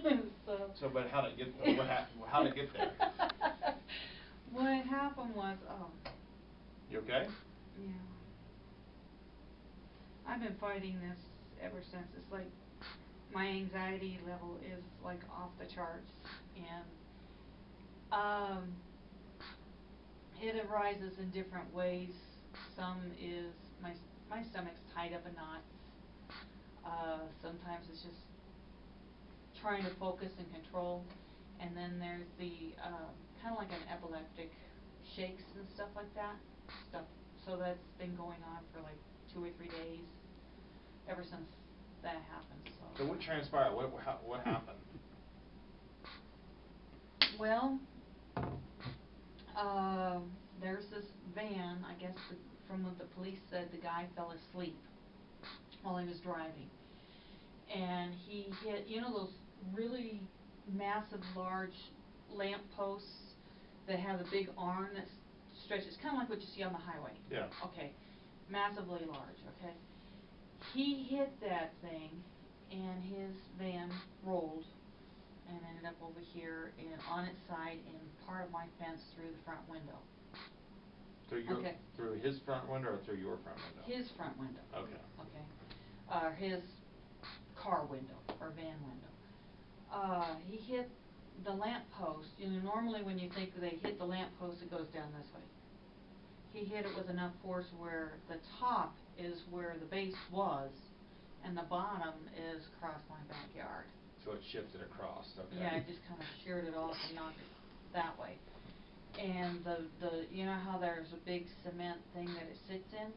So, but how'd it get there? How'd it get there? What happened was, You okay? yeah. I've been fighting this ever since. It's like my anxiety level is like off the charts, and it arises in different ways. Some is my stomach's tied up in knots. Sometimes it's just trying to focus and control, and then there's the kind of like an epileptic shakes and stuff like that. So that's been going on for like 2 or 3 days ever since that happened. So what transpired? What happened? Well, there's this van, I guess from what the police said, the guy fell asleep while he was driving. And he hit, you know those really massive, large lamp posts that have a big arm that stretches, kind of like what you see on the highway? Yeah. Okay. Massively large, okay? He hit that thing, and his van rolled and ended up over here and on its side in part of my fence through the front window. Through his front window or through your front window? His front window. Okay. Okay. His car window or van window. He hit the lamp post. You know, normally when you think they hit the lamp post, it goes down this way. He hit it with enough force where the top is where the base was, and the bottom is across my backyard. So it shifted across. Okay. Yeah, it just kind of sheared it off and knocked it that way. And the you know how there's a big cement thing that it sits in?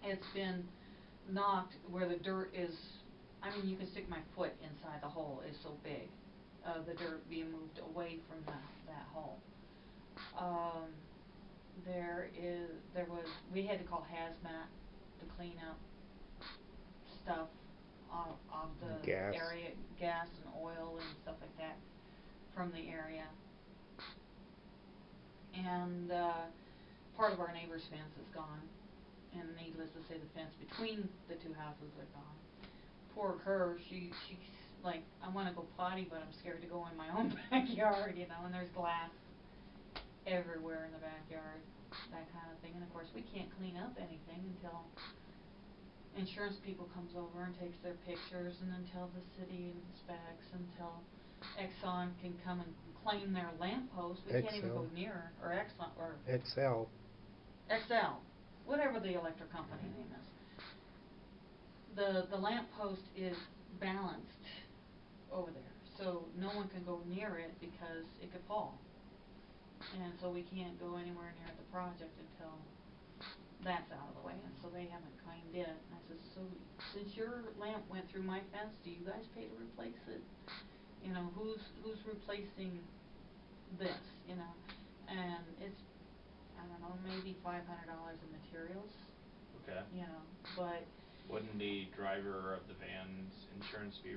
It's been knocked where the dirt is. I mean, you can stick my foot inside the hole. It's so big. The dirt being moved away from that hole. We had to call hazmat to clean up stuff of the area, gas and oil and stuff like that from the area. And part of our neighbor's fence is gone, and needless to say, the fence between the two houses are gone. Poor her, she's like, I want to go potty, but I'm scared to go in my own backyard, you know, and there's glass everywhere in the backyard, that kind of thing. And of course, we can't clean up anything until insurance people comes over and takes their pictures, and until the city inspects, until Exxon can come and claim their lamppost. We can't even go near, or Exxon, or XL, whatever the electric company name is. The lamppost is balanced over there, so no one can go near it because it could fall. And so we can't go anywhere near the project until that's out of the way, and so they haven't claimed it. And I said, so since your lamp went through my fence, do you guys pay to replace it? You know, who's replacing this, you know? And it's, I don't know, maybe $500 in materials. Okay. You know, but wouldn't the driver of the van's insurance be?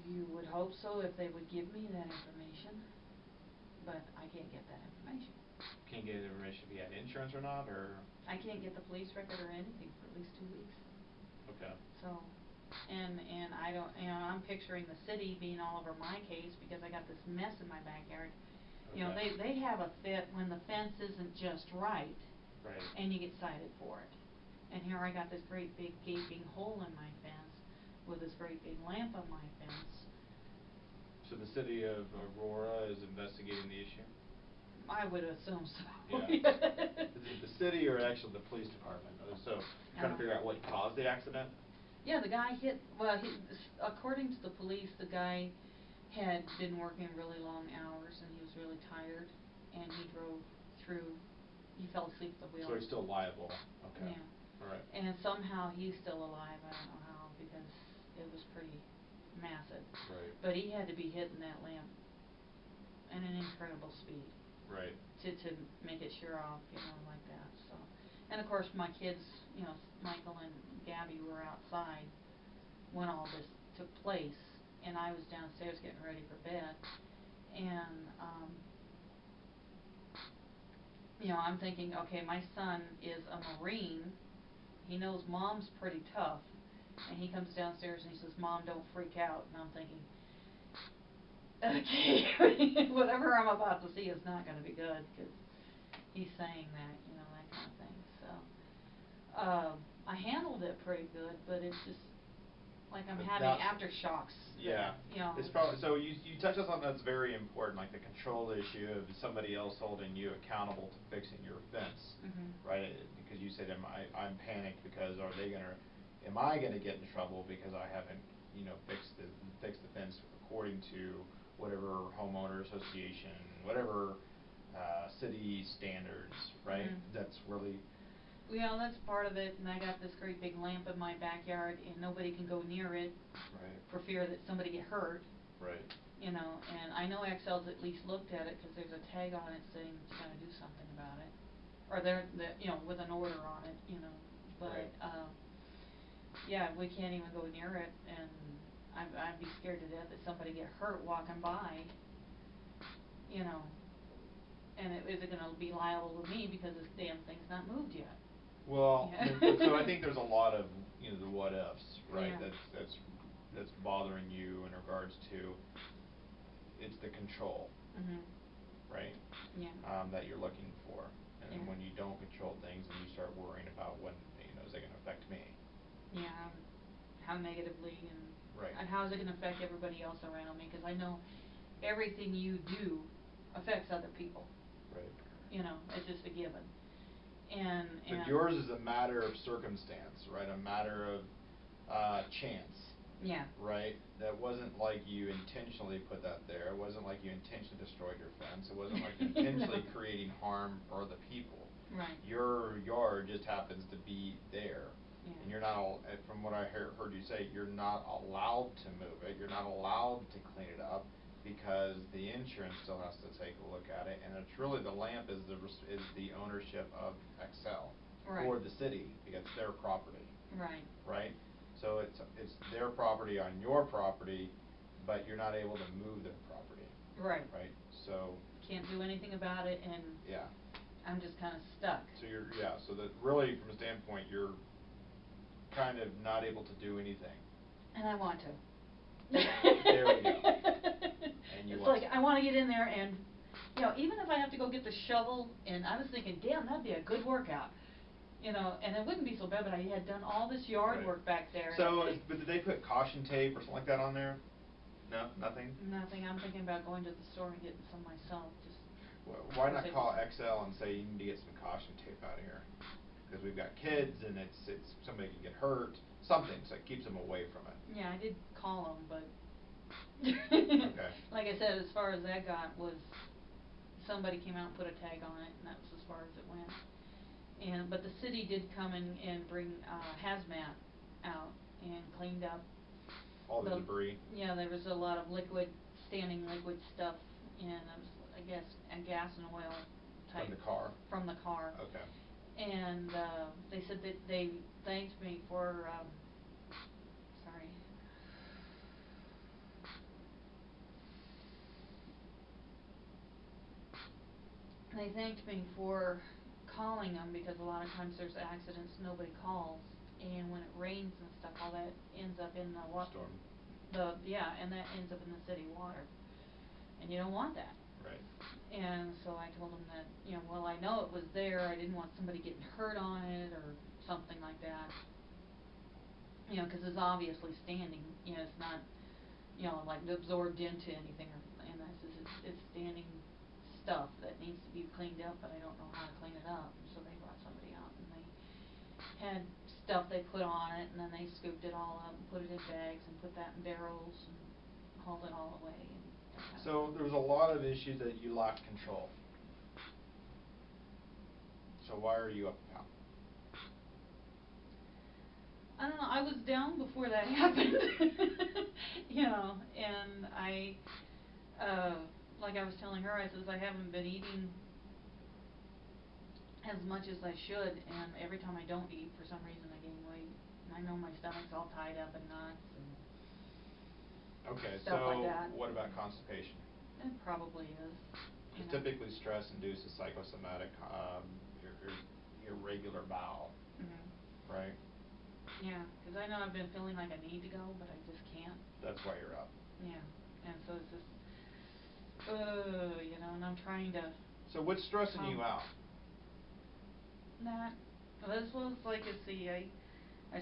You would hope so if they would give me that information, but I can't get that information. Can't get the information if you had insurance or not, or? I can't get the police record or anything for at least 2 weeks. Okay. So, and I don't, you know, I'm picturing the city being all over my case because I got this mess in my backyard. Okay. You know, they have a fit when the fence isn't just right. Right. And you get cited for it. And here I got this great big gaping hole in my fence with this great big lamp on my fence. So the city of Aurora is investigating the issue? I would assume so. Yeah. Is it the city or actually the police department? So you're trying to figure out what caused the accident? Yeah, the guy according to the police, the guy had been working really long hours and he was really tired, and he fell asleep at the wheel. So he's still liable. Okay. Yeah. All right. And somehow he's still alive. I don't know how, because it was pretty massive. Right. But he had to be hitting that lamp at an incredible speed. Right. To make it shear off, you know, like that. So, and of course my kids, you know, Michael and Gabby were outside when all this took place, and I was downstairs getting ready for bed, and you know, I'm thinking, okay, my son is a Marine, he knows Mom's pretty tough, and he comes downstairs and he says, Mom, don't freak out, and I'm thinking, okay, whatever I'm about to see is not gonna be good, 'cause he's saying that, you know, that kind of thing, so. I handled it pretty good, but it's just, like, I'm But having that's- aftershocks. Yeah, you know. it's probably, so you touched on something that's very important, like the control issue of somebody else holding you accountable to fixing your fence, right? Because you said, I'm panicked because am I gonna get in trouble because I haven't, you know, fixed the fence according to whatever homeowner association, whatever, city standards, right? That's really. Well, that's part of it, and I got this great big lamp in my backyard, and nobody can go near it. Right. For fear that somebody get hurt. Right. You know, and I know Excel's at least looked at it, 'cause there's a tag on it saying it's gotta do something about it. Or you know, with an order on it, you know, but, Right. Yeah, we can't even go near it, and I'd be scared to death that somebody get hurt walking by, you know, and is it gonna be liable to me because this damn thing's not moved yet? Well, Yeah. so I think there's a lot of, you know, the what ifs, right? Yeah. That's bothering you in regards to, it's the control, right? Yeah. That you're looking for, and Yeah. when you don't control things, and you start worrying about when, you know, is it gonna affect me? Yeah, how negatively Right. and how is it gonna affect everybody else around me, 'cause I know everything you do affects other people. Right. You know, it's just a given. And But yours is a matter of circumstance, right? A matter of, chance. Yeah. Right? That wasn't like you intentionally put that there. It wasn't like you intentionally destroyed your fence. It wasn't like you intentionally creating harm for the people. Right. Your yard just happens to be there. Yeah. And you're not, from what I heard you say, you're not allowed to move it. You're not allowed to clean it up because the insurance still has to take a look at it. And it's really, the lamp is the ownership of Excel. Right. Or the city, because it's their property. Right. Right? So it's their property on your property, but you're not able to move their property. Right. Right? So. Can't do anything about it, and. Yeah. I'm just kinda stuck. So so that really, from a standpoint, you're kind of not able to do anything. And I want to. There we go. And you It's want like, to. I wanna get in there and, you know, even if I have to go get the shovel, and I was thinking, damn, that'd be a good workout. You know, and it wouldn't be so bad, but I had done all this yard Right. work back there. So, but did they put caution tape or something like that on there? No, nothing? Nothing, I'm thinking about going to the store and getting some myself, just. Why not call XL and say you need to get some caution tape out of here? Because we've got kids and it's somebody can get hurt, something, so it keeps them away from it. Yeah, I did call them, but. Okay. Like I said, as far as that got was, somebody came out and put a tag on it, and that was as far as it went. But the city did come and bring, hazmat out and cleaned up. All the debris. Yeah, there was a lot of standing liquid stuff, and it was, I guess, a gas and oil type. From the car? From the car. Okay. And, they said that they thanked me for, sorry. They thanked me for calling them, because a lot of times there's accidents, nobody calls, and when it rains and stuff, all that ends up in the Storm. and that ends up in the city water, and you don't want that. Right. And so I told them that, you know, well, I know it was there, I didn't want somebody getting hurt on it, or something like that. You know, 'cause it's obviously standing, you know, it's not, you know, like absorbed into anything, and I says, it's standing stuff that needs to be cleaned up, but I don't know how to clean it up. So they brought somebody out, and they had stuff they put on it, and then they scooped it all up and put it in bags and put that in barrels and hauled it all away. And so there was a lot of issues that you lacked control. So why are you up now? I don't know, I was down before that happened. You know, and like I was telling her, I says, I haven't been eating as much as I should, and every time I don't eat, for some reason I gain weight. And I know my stomach's all tied up in knots and Okay, stuff so like that. what about constipation? It probably is. Because typically stress induces psychosomatic, irregular bowel, right? Yeah, 'cause I know I've been feeling like I need to go, but I just can't. That's why you're up. Yeah, and so it's just, you know, and I'm trying to. So what's stressing you out? That, this was like, let's see, I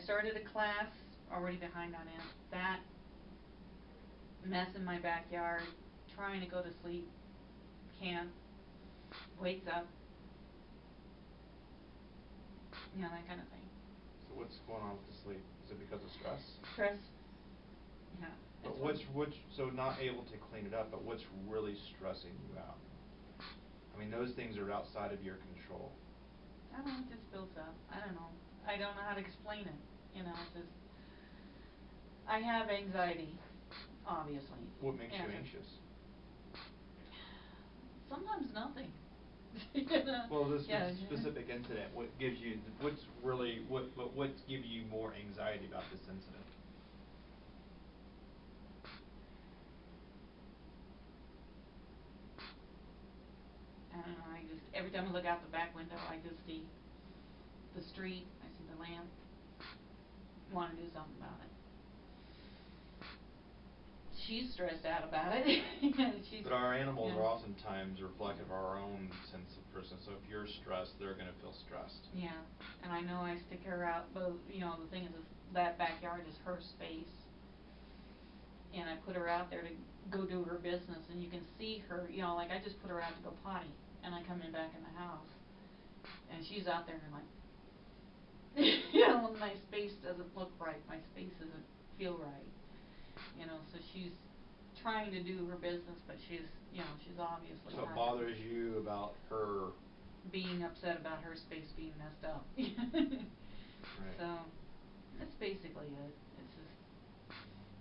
started a class, already behind on it. That mess in my backyard, trying to go to sleep, can't, wakes up, you know, that kind of thing. So what's going on with the sleep? Is it because of stress? Stress. Yeah. But what's so not able to clean it up, but what's really stressing you out? I mean, those things are outside of your control. I don't know, it just builds up. I don't know. I don't know how to explain it. You know, it's just, I have anxiety, obviously. What makes you anxious? Sometimes nothing. You know? Well, this specific incident, what's give you more anxiety about this incident? I don't know, I just, every time I look out the back window, I just see the street, I see the lamp, want to do something about it. She's stressed out about it. But our animals are oftentimes reflective of our own sense of person, so if you're stressed, they're going to feel stressed. Yeah, and I know I stick her out, but, you know, the thing is that backyard is her space. And I put her out there to go do her business, and you can see her, you know, like I just put her out to go potty, and I come in back in the house, and she's out there, and I'm like, you know, my space doesn't look right, my space doesn't feel right, you know, so she's trying to do her business, but she's, you know, she's obviously So it not bothers you about her being upset about her space being messed up. Right. So, that's basically it. It's just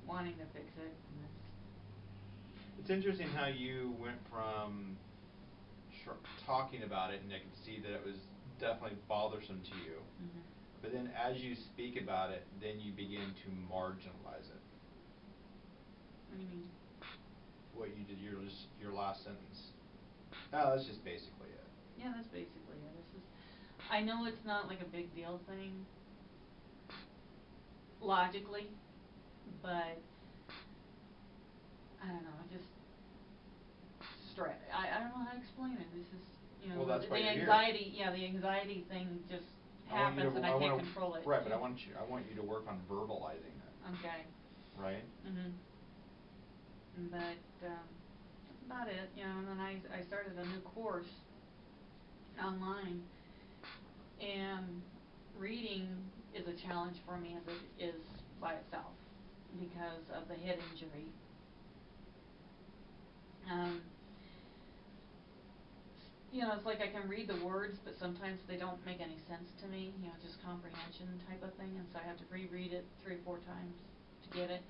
wanting to fix it, and It's interesting how you went from talking about it, and I could see that it was definitely bothersome to you. Mm-hmm. But then as you speak about it, then you begin to marginalize it. What do you mean? What you did, your last sentence. Oh, that's just basically it. Yeah, that's basically it. It's just, I know it's not like a big deal thing, logically, but I don't know, just stress. I don't know how to explain it. It's just, you know, Well, that's why the you're anxiety. here. Yeah, the anxiety thing just I want you happens, and I can't control it. Right, but I want you to work on verbalizing it. Okay. Right. Mhm. But that's about it, you know. And then I started a new course online, and reading is a challenge for me as it is by itself because of the head injury. You know, it's like I can read the words, but sometimes they don't make any sense to me, you know, just comprehension type of thing, and so I have to reread it 3 or 4 times to get it.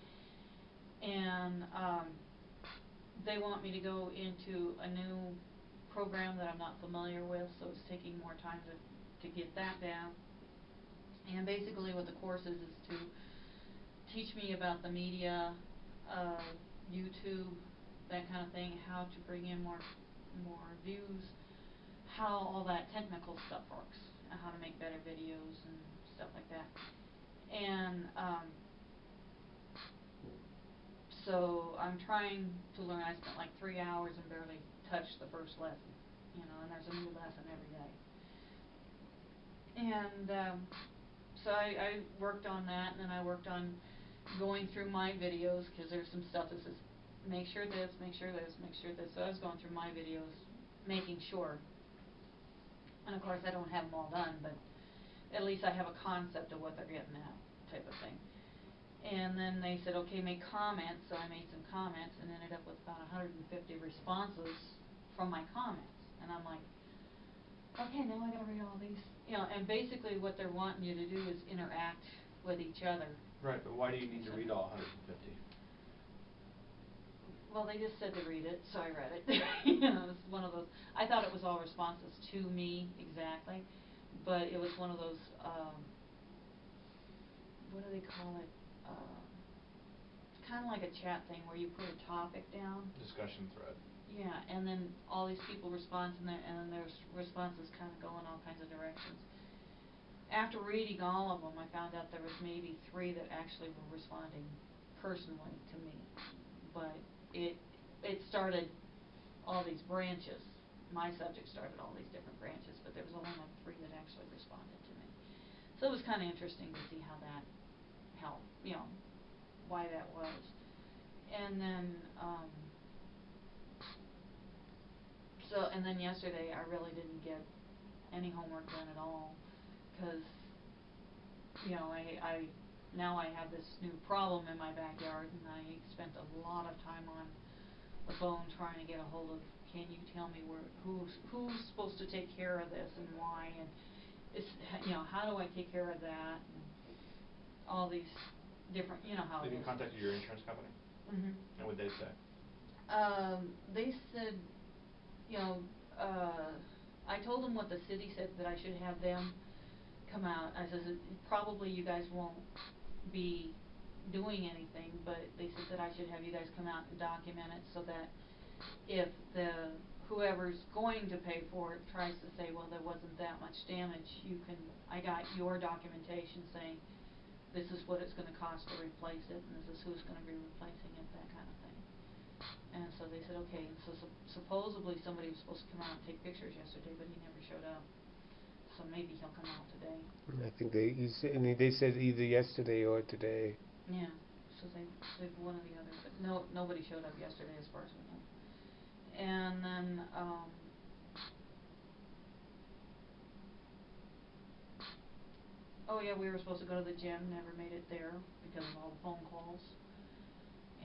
And they want me to go into a new program that I'm not familiar with, so it's taking more time to get that down. And basically what the course is to teach me about the media, YouTube, that kind of thing, how to bring in more views, how all that technical stuff works, and how to make better videos and stuff like that. And so I'm trying to learn. I spent like 3 hours and barely touched the first lesson, you know, and there's a new lesson every day. And so I worked on that, and then I worked on going through my videos, because there's some stuff that says, make sure this, make sure this, make sure this. So I was going through my videos, making sure. And of course I don't have them all done, but at least I have a concept of what they're getting at, type of thing. And then they said, okay, make comments, so I made some comments and ended up with about 150 responses from my comments. And I'm like, okay, now I gotta read all these. You know, and basically what they're wanting you to do is interact with each other. Right, but why do you need to read all 150? Well, they just said to read it, so I read it. You know, it's one of those, I thought it was all responses to me exactly, but it was one of those, what do they call it? Kind of like a chat thing where you put a topic down. Discussion thread. Yeah, and then all these people respond, and then there's responses kind of go in all kinds of directions. After reading all of them, I found out there was maybe 3 that actually were responding personally to me, but it started all these branches. My subject started all these different branches, but there was only like 3 that actually responded to me. So it was kind of interesting to see how that, why that was. And then, and then yesterday I really didn't get any homework done at all, because, now I have this new problem in my backyard, and I spent a lot of time on the phone trying to get a hold of, can you tell me who's supposed to take care of this and why, and it's, how do I take care of that, and all these different, how it is. Have you contacted your insurance company? Mhm. And what'd they say? They said, I told them what the city said, that I should have them come out. I said, probably you guys won't be doing anything, but they said that I should have you guys come out and document it, so that if whoever's going to pay for it tries to say, well, there wasn't that much damage, I got your documentation saying this is what it's gonna cost to replace it, and this is who's gonna be replacing it, that kind of thing. And so they said, okay, and so supposedly somebody was supposed to come out and take pictures yesterday, but he never showed up. So maybe he'll come out today. I think they said either yesterday or today. Yeah, so they one or the other, but nobody showed up yesterday as far as we know. And then, oh yeah, we were supposed to go to the gym, never made it there because of all the phone calls.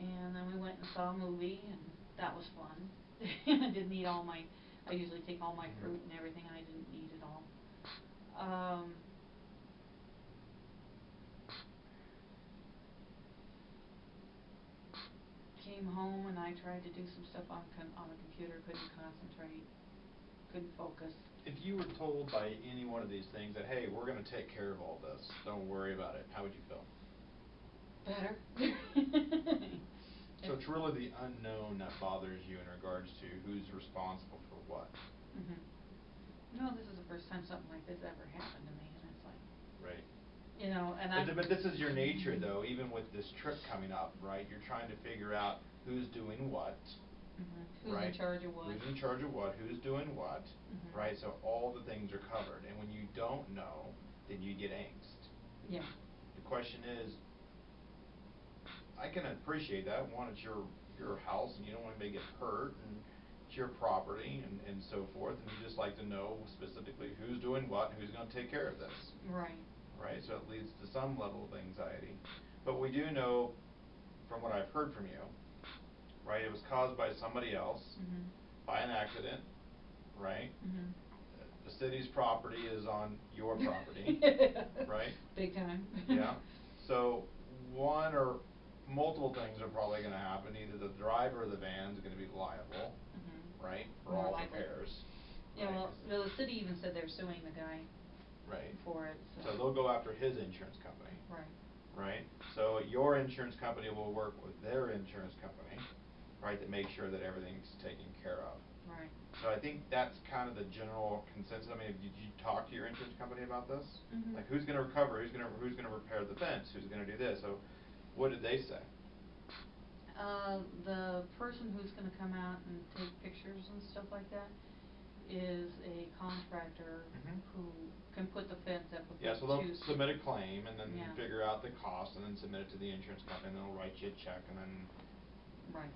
And then we went and saw a movie, and that was fun. I didn't eat I usually take all my fruit and everything, and I didn't eat it all. Came home and I tried to do some stuff on the computer, couldn't concentrate, couldn't focus. If you were told by any one of these things that, hey, we're going to take care of all this, don't worry about it, how would you feel? Better. So it's really the unknown that bothers you in regards to who's responsible for what. Mhm. No, this is the first time something like this ever happened to me, and it's like. Right. But this is your nature, though, even with this trip coming up, right? You're trying to figure out who's doing what. Mm-hmm. Right? Who's in charge of what? Who's in charge of what? Who's doing what? Mm-hmm. Right? So all the things are covered, and when you don't know, then you get angst. Yeah. The question is, I can appreciate that. One, it's your house, and you don't want anybody to get hurt, and it's your property, and so forth, and you just like to know specifically who's doing what and who's going to take care of this. Right. Right? So it leads to some level of anxiety. But we do know, from what I've heard from you, right, it was caused by somebody else, Mm-hmm. by an accident, right? Mm-hmm. The city's property is on your property, right? Big time. Yeah. So one or multiple things are probably going to happen. Either the driver of the van is going to be liable, Mm-hmm. right, for More all likely. repairs. Yeah, right? well, the city even said they're suing the guy. Right. For it. So they'll go after his insurance company. Right. Right? So your insurance company will work with their insurance company, right, to make sure that everything's taken care of. Right. So I think that's kind of the general consensus. I mean, did you talk to your insurance company about this? Mm-hmm. Like, who's going to recover? Who's going to repair the fence? Who's going to do this? So what did they say? The person who's going to come out and take pictures and stuff like that is a contractor who can put the fence up with so they'll submit a claim and then figure out the cost and then submit it to the insurance company, and they'll write you a check and then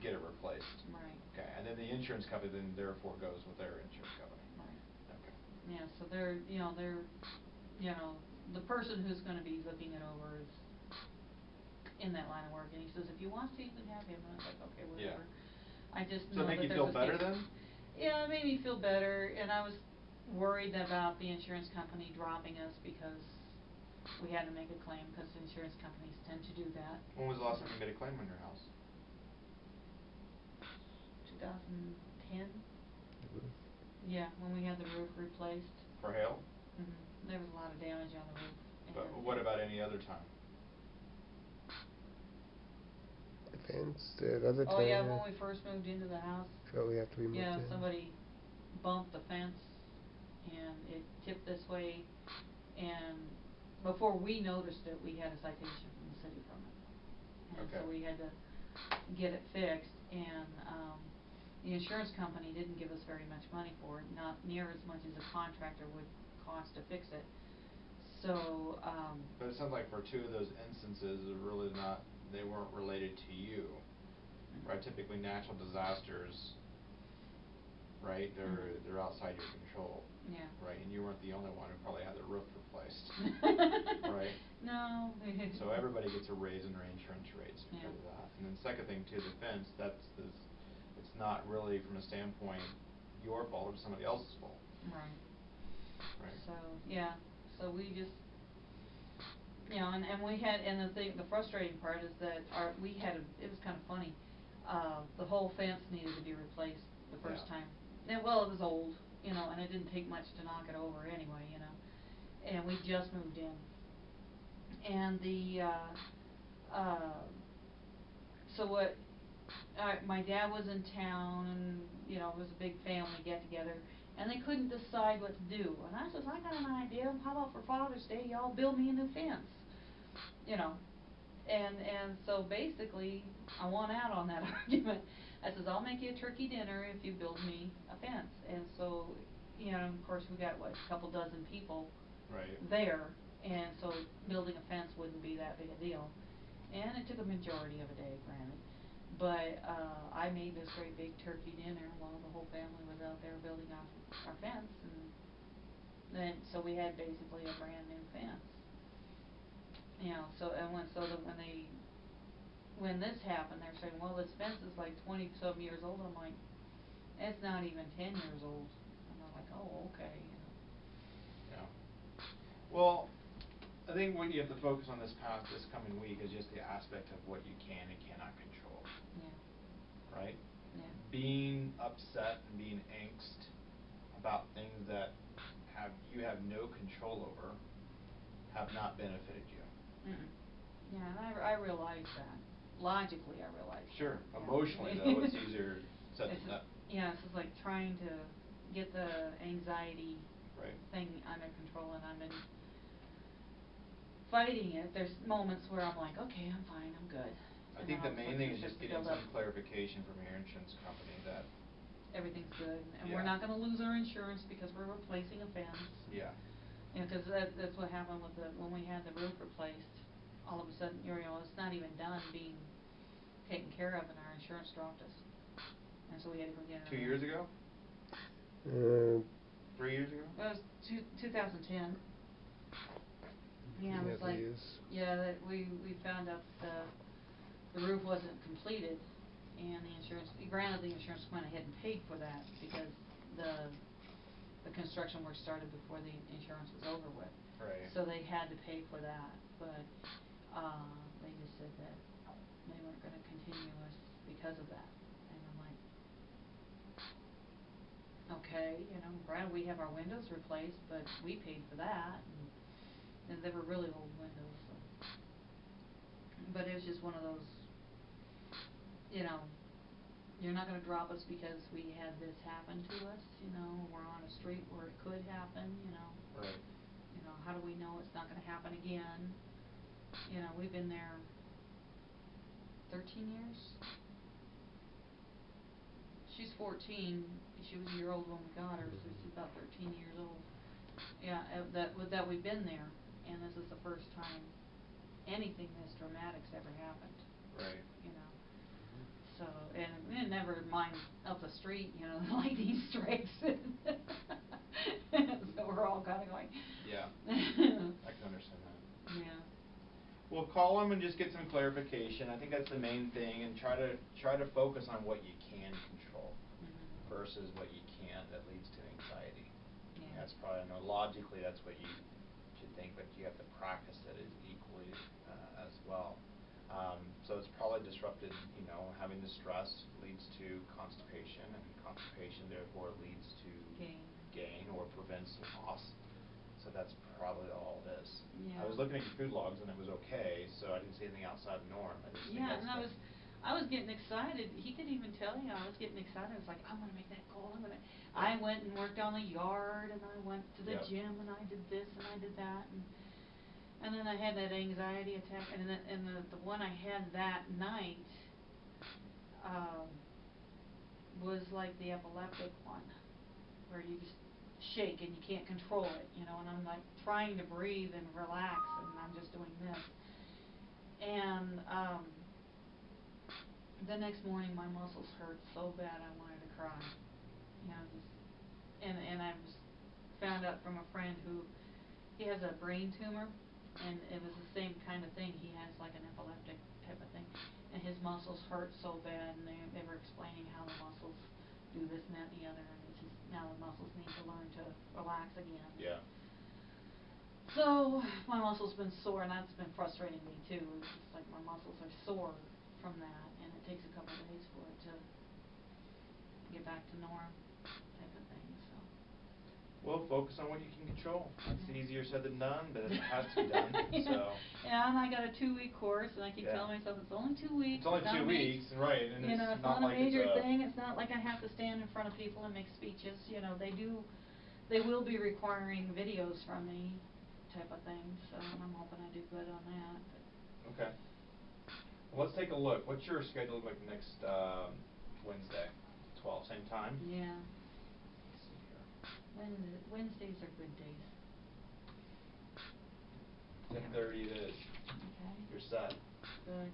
get it replaced. Right. Okay, and then the insurance company then therefore goes with their insurance company. Right. Okay. Yeah, so the person who's going to be looking it over is in that line of work, and he says, if you want to, you can have him. And I was like, okay, whatever. Yeah. I just So know make that you feel better schedule. then? Yeah, it made me feel better, and I was worried about the insurance company dropping us because we had to make a claim, because insurance companies tend to do that. When was the last time you made a claim on your house? 2010? Yeah, when we had the roof replaced. For hail? Mhm. There was a lot of damage on the roof. But what about any other time? The fence, the other time. Oh yeah, when we first moved into the house. So we have to remove Yeah, them. somebody bumped the fence, and it tipped this way, and before we noticed it, we had a citation from the city from it. And so we had to get it fixed, and the insurance company didn't give us very much money for it, not near as much as a contractor would cost to fix it. So, But it sounds like for two of those instances, they weren't related to you, right? Typically natural disasters, right, they're outside your control. Yeah. Right, and you weren't the only one who probably had their roof replaced, right? No. So everybody gets a raise in their insurance rates because of that. And then second thing too, the fence, it's not really from a standpoint your fault, it's somebody else's fault. Right. Right. So, yeah, so we just, and we had, and the frustrating part is that it was kind of funny, the whole fence needed to be replaced the first time. And, well, it was old, and it didn't take much to knock it over anyway, and we just moved in. And my dad was in town, and, it was a big family get-together, and they couldn't decide what to do. And I says, I got an idea, how about for Father's Day, y'all build me a new fence? And so basically, I won out on that argument. I says, I'll make you a turkey dinner if you build me a fence. And so, of course, we got, a couple dozen people there, and so building a fence wouldn't be that big a deal. And it took a majority of a day, granted. But I made this great big turkey dinner while the whole family was out there building our fence, and then so we had basically a brand new fence. When this happened, they're saying, well, this fence is like 20-some years old. I'm like, it's not even 10 years old. And I'm like, oh, okay. Yeah. Well, I think what you have to focus on this coming week is just the aspect of what you can and cannot control. Yeah. Right? Yeah. Being upset and being angst about things that you have no control over have not benefited you. Yeah, and I realize that. Logically, I realize Sure. that. Emotionally, though, it's easier said than done. Yeah, it's just like trying to get the anxiety thing under control, and I've been fighting it. There's moments where I'm like, okay, I'm fine, I'm good. I think the main thing is just getting some clarification from your insurance company that everything's good, and we're not going to lose our insurance because we're replacing a fence. Yeah. Because that's what happened with when we had the roof replaced. All of a sudden, it's not even done being taken care of, and our insurance dropped us. And so we had to go get it. 2 years ago? 3 years ago? It was 2010. Yeah, it was like, that we found out that the roof wasn't completed, and the insurance went ahead and paid for that because the construction work started before the insurance was over with. Right. So they had to pay for that, but they just said that they weren't going to continue us because of that. And I'm like, okay, granted we have our windows replaced, but we paid for that, and they were really old windows. So. But it was just one of those, you're not going to drop us because we had this happen to us, we're on a street where it could happen, Right. How do we know it's not going to happen again? We've been there 13 years. She's 14. She was a year old when we got her, so she's about 13 years old. Yeah, that we've been there, and this is the first time anything this dramatic's ever happened. Right. So, and never mind up the street, lightning strikes. So we're all kind of going. Yeah. I can understand that. Yeah. Well, call them and just get some clarification. I think that's the main thing, and try to focus on what you can control versus what you can't. That leads to anxiety. Yeah. That's probably, logically that's what you should think, but you have to practice it equally as well. So it's probably disrupted, having the stress leads to constipation, and constipation therefore leads to gain or prevents loss. So that's probably all it is. Yeah. I was looking at your food logs and it was okay, so I didn't see anything outside the norm. And I was getting excited. He could even tell you I was getting excited. I was like, I'm gonna make that goal. I went and worked on the yard, and I went to the gym, and I did this and I did that, and then I had that anxiety attack, and the one I had that night was like the epileptic one, where you just shake and you can't control it, you know, and I'm like trying to breathe and relax, and I'm just doing this. And the next morning my muscles hurt so bad I wanted to cry. You know, just and I was found out from a friend who he has a brain tumor, and it was the same kind of thing. He has like an epileptic type of thing, and his muscles hurt so bad, and they were explaining how the muscles do this and that and the other, and it's just now the muscles need to learn to relax again. Yeah. So my muscles been sore, and that's been frustrating me too. It's just like my muscles are sore from that, and it takes a couple of days for it to get back to norm type of thing. So. Well, focus on what you can control. That's easier said than done, but it has to be done. So. Yeah, and I got a 2-week course, and I keep telling myself it's only 2 weeks. It's only 2 weeks, right? And you know, it's not not a like major it's thing. It's not like I have to stand in front of people and make speeches. You know, they will be requiring videos from me, type of thing. So I'm hoping I do good on that. But. Okay. Well, let's take a look. What's your schedule look like next Wednesday? 12, same time? Yeah. Let's see here. Wednesdays are good days. 10:30 it is. Okay. You're set. Good.